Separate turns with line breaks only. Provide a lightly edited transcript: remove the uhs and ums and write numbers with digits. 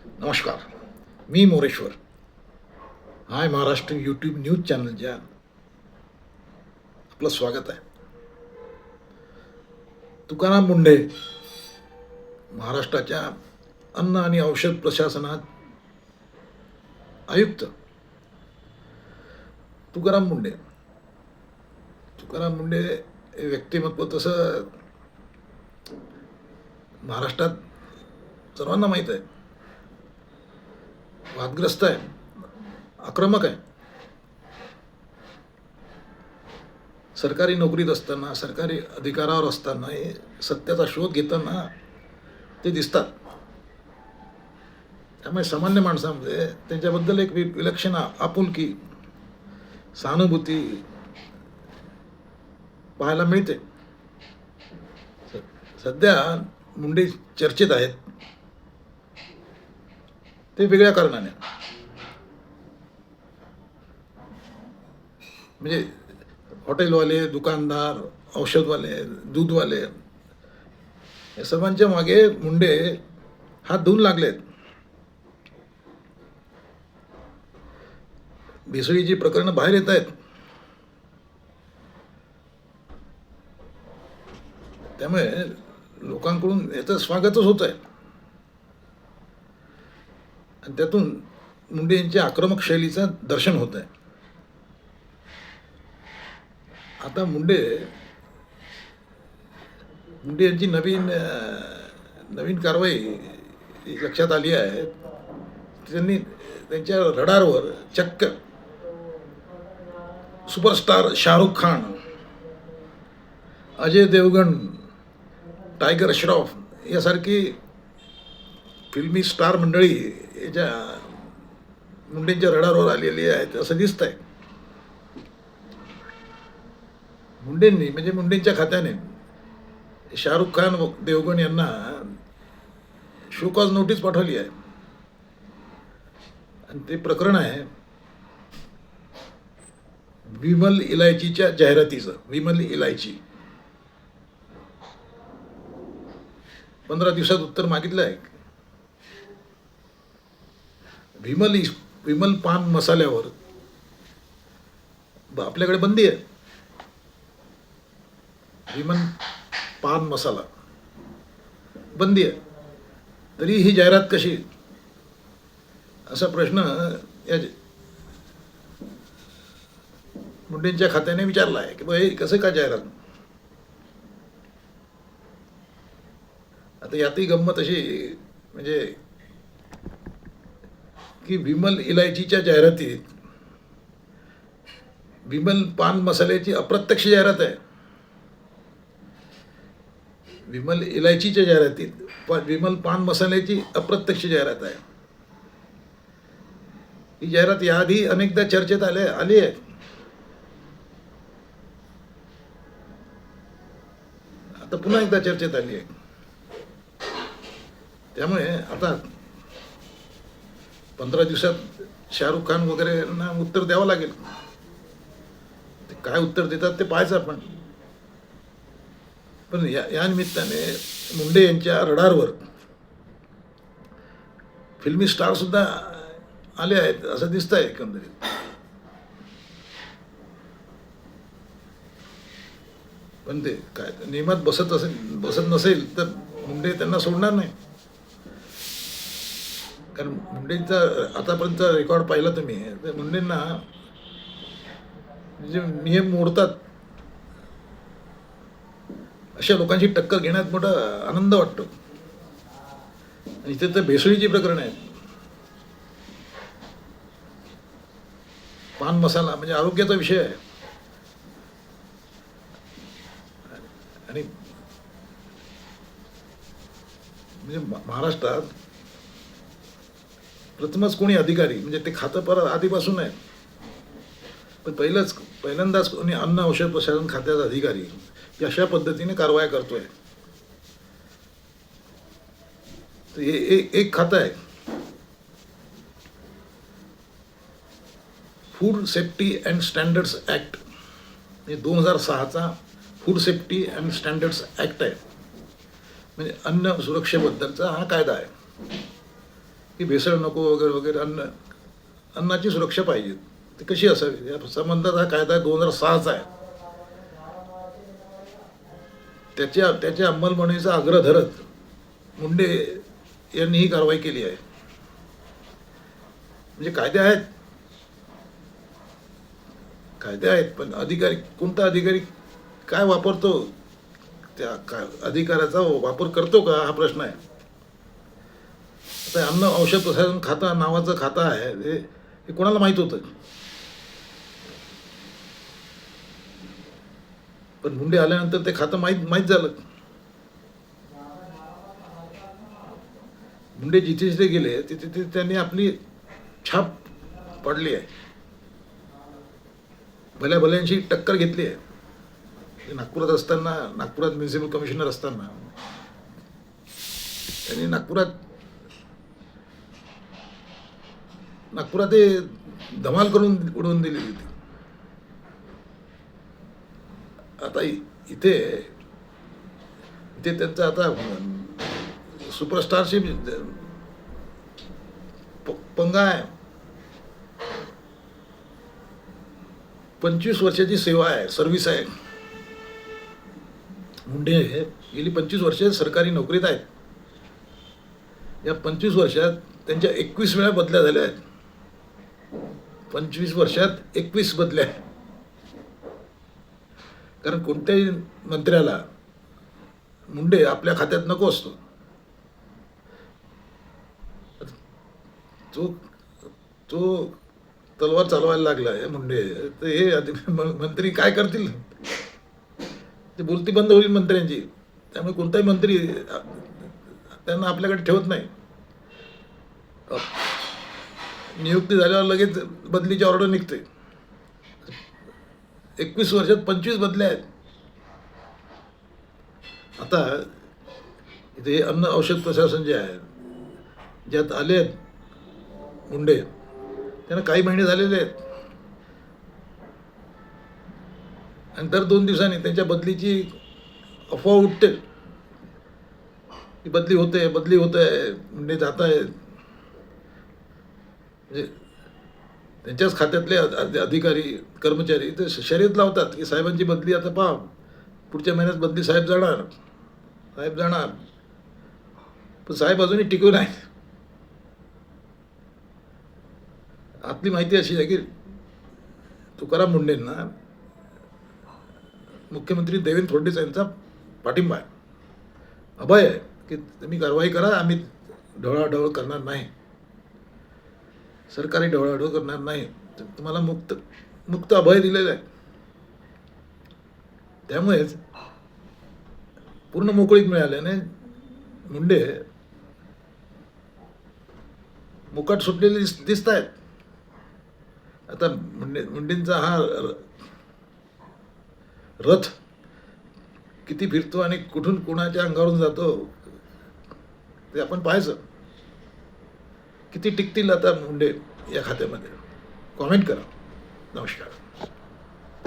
नमस्कार. मी मोरेश्वर. हाय Maharashtra YouTube news चॅनलच्या आपलं स्वागत आहे. तुकाराम मुंढे महाराष्ट्राच्या अन्न आणि औषध प्रशासनात आयुक्त. तुकाराम मुंढे हे व्यक्तिमत्व तसं महाराष्ट्रात सर्वांना माहीत आहे. वादग्रस्त आहे, आक्रमक आहे. सरकारी नोकरीत असताना, सरकारी अधिकारावर असताना हे सत्याचा शोध घेताना ते दिसतात. त्यामुळे सामान्य माणसामध्ये त्यांच्याबद्दल एक विलक्षण आपुलकी, सहानुभूती पाहायला मिळते. सध्या मुंडे चर्चेत आहेत ते वेगळ्या कारणाने. म्हणजे हॉटेलवाले, दुकानदार, औषधवाले, दूधवाले या सर्वांच्या मागे मुंडे हात धुवून लागलेत. भेसळीची प्रकरणं बाहेर येत आहेत. त्यामुळे लोकांकडून याचं स्वागतच होत आहे. आणि त्यातून मुंडे यांच्या आक्रमक शैलीचं दर्शन होत आहे. आता मुंडे यांची नवीन कारवाई लक्षात आली आहे. त्यांनी त्यांच्या रडारवर चक्क सुपरस्टार शाहरुख खान, अजय देवगण, टायगर श्रॉफ यासारखी फिल्मी स्टार मंडळी याच्या मुंडेंच्या रडारवर आलेली आहेत असं दिसतंय. मुंडेंच्या खात्याने शाहरुख खान, देवगण यांना शोकॉज नोटीस पाठवली आहे. आणि ते प्रकरण आहे विमल इलायचीच्या जाहिरातीचं. विमल इलायची 15 दिवसात उत्तर मागितलं आहे. विमल पान मसाल्यावर आपल्याकडे बंदी आहे. विमल पान मसाला बंदी आहे, तरी ही जाहिरात कशी, असा प्रश्न या मुंडेंच्या खात्याने विचारला आहे की बा हे कसं का जाहिरात. आता यातही गंमत अशी म्हणजे की विमल इलायचीच्या जाहिरातीत विमल पान मसाल्याची अप्रत्यक्ष जाहिरात आहे. विमल इलायचीच्या जाहिरातीत विमल पान मसाल्याची अप्रत्यक्ष जाहिरात आहे. ही जाहिरात याआधी अनेकदा चर्चेत आली आहे. आता पुन्हा एकदा चर्चेत आली आहे. त्यामुळे आता 15 दिवसात शाहरुख खान वगैरे यांना उत्तर द्यावं लागेल. ते काय उत्तर देतात ते पाहायचं आपण. पण या निमित्ताने मुंडे यांच्या रडारवर फिल्मी स्टार सुद्धा आले आहेत असं दिसतंय एकंदरीत. पण ते काय नियमात बसत नसेल तर मुंडे त्यांना सोडणार नाही. कारण मुंडेंचा आतापर्यंत रेकॉर्ड पाहिला तुम्ही तर मुंडेंना जे नियम मोडतात अशा लोकांची टक्कर घेण्यात मोठा आनंद वाटतो. इथे तर भेसळीची प्रकरण आहेत. पान मसाला म्हणजे आरोग्याचा विषय आहे. आणि म्हणजे महाराष्ट्रात प्रथमच कोणी अधिकारी म्हणजे ते खातं परत आधीपासून आहे. पण पहिल्यांदाच कोणी अन्न औषध प्रशासन खात्याचा अधिकारी अशा पद्धतीने कारवाया करतोय. तर हे एक खातं आहे food safety and standards act. म्हणजे 2006चा food safety and standards act आहे. म्हणजे अन्न सुरक्षेबद्दलचा हा कायदा आहे. की भेसळ नको वगैरे वगैरे, अन्नाची सुरक्षा पाहिजे. ती कशी असावी या संबंधात हा कायदा 2006चा आहे. त्याच्या अंमलबजावणीचा आग्रह धरत मुंडे यांनी ही कारवाई केली आहे. म्हणजे कायदे आहेत पण अधिकारी, कोणता अधिकारी काय वापरतो, त्या अधिकाराचा वापर करतो का, हा प्रश्न आहे. आता अन्न औषध प्रशासन खातं नावाचं खातं आहे, हे कोणाला माहीत होतं. पण मुंडे आल्यानंतर ते खातं माहीत झालं. मुंडे जिथे जिथे गेले तिथे त्यांनी आपली छाप पाडली आहे. भल्यांशी टक्कर घेतली आहे. नागपुरात असताना, नागपुरात म्युनिसिपल कमिशनर असताना त्यांनी नागपुरात ते धमाल करून उडवून दिली होती. आता इथे त्यांचं आता सुपरस्टारशिप पंगा आहे. 25 वर्षाची सेवा आहे, सर्व्हिस आहे. मुंडे गेली 25 वर्ष सरकारी नोकरीत आहेत. या 25 वर्षात त्यांच्या 21 वेळा बदल्या झाल्या आहेत. 25 वर्षात 21 बदल्या. कारण कोणत्याही मंत्र्याला मुंडे आपल्या खात्यात नको असतो. तो तलवार चालवायला लागला आहे मुंडे, तर हे मंत्री काय करतील. ते बोलती बंद होईल मंत्र्यांची. त्यामुळे कोणताही मंत्री त्यांना आपल्याकडे ठेवत नाही. नियुक्ती झाल्यावर लगेच बदलीची ऑर्डर निघते. 21 वर्षात 25 बदल्या आहेत. आता इथे अन्न औषध प्रशासन जे आहे, ज्यात आले आहेत मुंडे, त्यांना काही महिने झालेले आहेत. आणि दर 2 दिवसांनी त्यांच्या बदलीची अफवा उठते. की बदली होते मुंडे जात आहेत. म्हणजे त्यांच्याच खात्यातले अधिकारी कर्मचारी ते शर्यत लावतात की साहेबांची बदली आता पहा, पुढच्या महिन्यात बदली साहेब जाणार. पण साहेब अजूनही टिकून आहेत. आपली माहिती अशी आहे की तुकाराम मुंडेंना मुख्यमंत्री देवेंद्र फडणवीस यांचा पाठिंबा आहे, अभय आहे की तुम्ही कारवाई करा, आम्ही ढवळाढवळ करणार नाही, सरकारी ढवळाढवळ करणार नाही. तुम्हाला मुक्त अभय दिलेलं आहे. त्यामुळेच पूर्ण मोकळीक मिळाल्याने मुंडे मुकाट सुटलेले दिसत आहेत. आता मुंडेंचा हा रथ किती फिरतो आणि कुठून कोणाच्या अंगावरून जातो ते आपण पाहायचं. किती टिकतील आता मुंडे या खात्यामध्ये. कॉमेंट करा. नमस्कार.